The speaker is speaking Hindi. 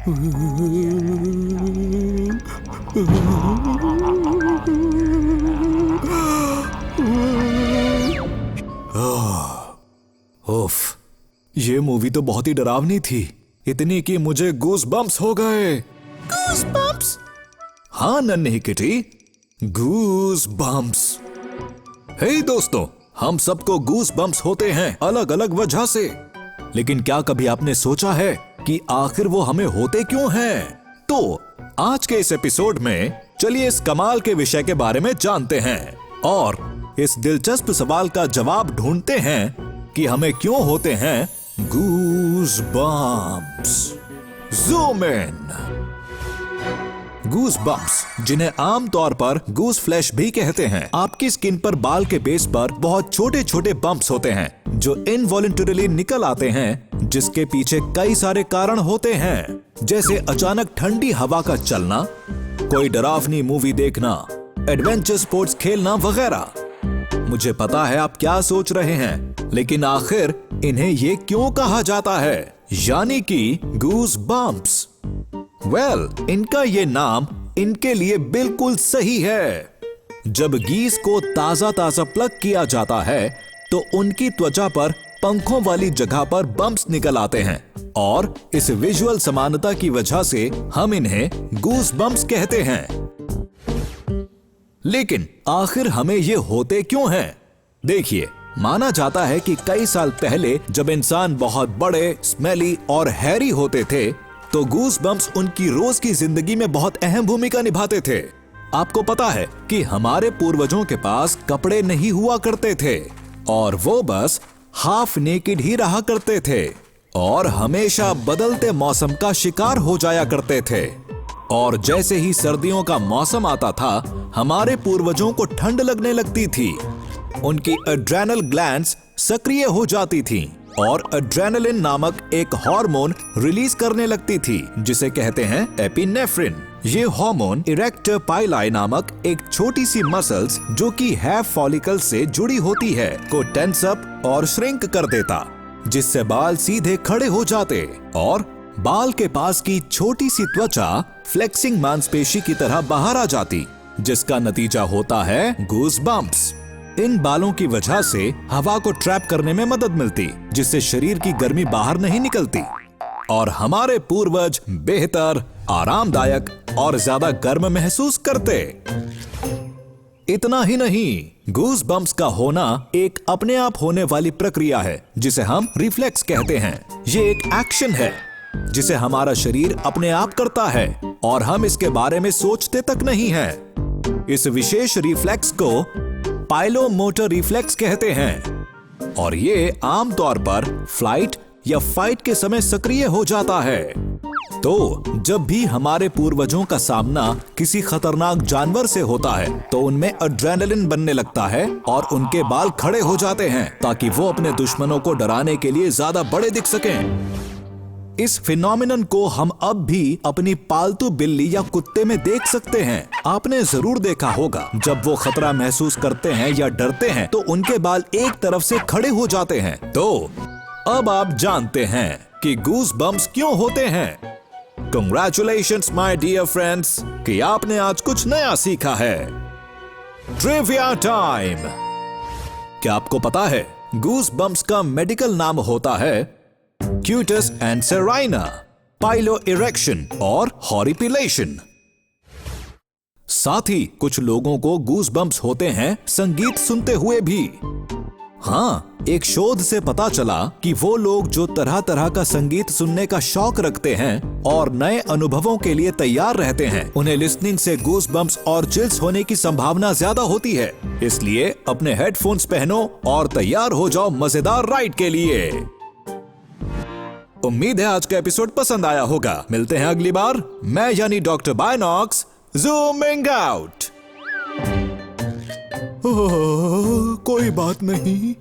उफ, ये मूवी तो बहुत ही डरावनी थी, इतनी कि मुझे गूस बम्प्स हो गए। Goose bumps? हाँ नन्ही किटी, गूस बम्प्स। हे दोस्तों, हम सबको गूस बम्प्स होते हैं अलग अलग वजह से, लेकिन क्या कभी आपने सोचा है कि आखिर वो हमें होते क्यों हैं? तो आज के इस एपिसोड में चलिए इस कमाल के विषय के बारे में जानते हैं और इस दिलचस्प सवाल का जवाब ढूंढते हैं कि हमें क्यों होते हैं goose bumps. Zoom in. Goose bumps, जिन्हें आमतौर पर गूस फ्लैश भी कहते हैं, आपकी स्किन पर बाल के बेस पर बहुत छोटे छोटे बम्प्स होते हैं जो इनवॉलंटरीली निकल आते हैं, जिसके पीछे कई सारे कारण होते हैं, जैसे अचानक ठंडी हवा का चलना, कोई डरावनी मूवी देखना, एडवेंचर स्पोर्ट्स खेलना वगैरह। मुझे पता है आप क्या सोच रहे हैं, लेकिन आखिर इन्हें ये क्यों कहा जाता है, यानी कि गूस बम्प्स? इनका ये नाम इनके लिए बिल्कुल सही है। जब गीस को ताजा ताजा प्लग किया जाता है तो उनकी त्वचा पर पंखों वाली जगह पर बम्प्स निकल आते हैं और इस विजुअल समानता की वजह से हम इन्हें गूस बम्प्स कहते हैं। लेकिन आखिर हमें ये होते क्यों हैं? देखिए, माना जाता है कि कई साल पहले जब इंसान बहुत बड़े, स्मेली और हैरी होते थे तो गूस बम्प्स उनकी रोज की जिंदगी में बहुत अहम भूमिका निभाते थे। आपको पता है कि हमारे पूर्वजों के पास कपड़े नहीं हुआ करते थे और वो बस हाफ नेकेड ही रहा करते थे और हमेशा बदलते मौसम का शिकार हो जाया करते थे। और जैसे ही सर्दियों का मौसम आता था, हमारे पूर्वजों को ठंड लगने लगती थी, उनकी एड्रेनल ग्लैंड्स सक्रिय हो जाती थीं और एड्रेनलिन नामक एक हार्मोन रिलीज करने लगती थी जिसे कहते हैं एपिनेफ्रिन। ये हार्मोन इरेक्टर पाइलाई नामक एक छोटी सी मसल्स जो कि हेयर फॉलिकल से जुड़ी होती है को टेंस अप और श्रिंक कर देता, जिससे बाल सीधे खड़े हो जाते और बाल के पास की छोटी सी त्वचा फ्लेक्सिंग मांसपेशी की तरह बाहर आ जाती, जिसका नतीजा होता है गूस बम्प्स। इन बालों की वजह से हवा को ट्रैप करने में मदद मिलती, जिससे शरीर की गर्मी बाहर नहीं निकलती और हमारे पूर्वज बेहतर, आरामदायक और ज्यादा गर्म महसूस करते। इतना ही नहीं, गूस बम्प्स का होना एक अपने आप होने वाली प्रक्रिया है जिसे हम रिफ्लेक्स कहते हैं। ये एक एक्शन है जिसे हमारा शरीर अपने आप करता है और हम इसके बारे में सोचते तक नहीं हैं। इस विशेष रिफ्लेक्स को पाइलोमोटर रिफ्लेक्स कहते हैं और ये आमतौर पर फ्लाइट या फाइट के समय सक्रिय हो जाता है। तो जब भी हमारे पूर्वजों का सामना किसी खतरनाक जानवर से होता है तो उनमें एड्रेनलिन बनने लगता है और उनके बाल खड़े हो जाते हैं ताकि वो अपने दुश्मनों को डराने के लिए ज्यादा बड़े दिख सकें। इस फिनोमिनन को हम अब भी अपनी पालतू बिल्ली या कुत्ते में देख सकते हैं। आपने जरूर देखा होगा, जब वो खतरा महसूस करते हैं या डरते हैं तो उनके बाल एक तरफ से खड़े हो जाते हैं। तो अब आप जानते हैं कि गूस बम्प्स क्यों होते हैं। कंग्रेचुलेशंस माय डियर फ्रेंड्स कि आपने आज कुछ नया सीखा है। Trivia time. क्या आपको पता है गूस बम्प्स का मेडिकल नाम होता है क्यूटस एंसेराइना, पाइलो इरेक्शन और हॉरिपिलेशन। साथ ही कुछ लोगों को गूस बम्प्स होते हैं संगीत सुनते हुए भी। हाँ, एक शोध से पता चला कि वो लोग जो तरह तरह का संगीत सुनने का शौक रखते हैं और नए अनुभवों के लिए तैयार रहते हैं, उन्हें लिसनिंग से गूस बम्प्स और चिल्स होने की संभावना ज्यादा होती है। इसलिए अपने हेडफोन्स पहनो और तैयार हो जाओ मजेदार राइड के लिए। उम्मीद है आज का एपिसोड पसंद आया होगा। मिलते हैं अगली बार। मैं यानी डॉक्टर बायनॉक्स ज़ूमिंग आउट। कोई बात नहीं,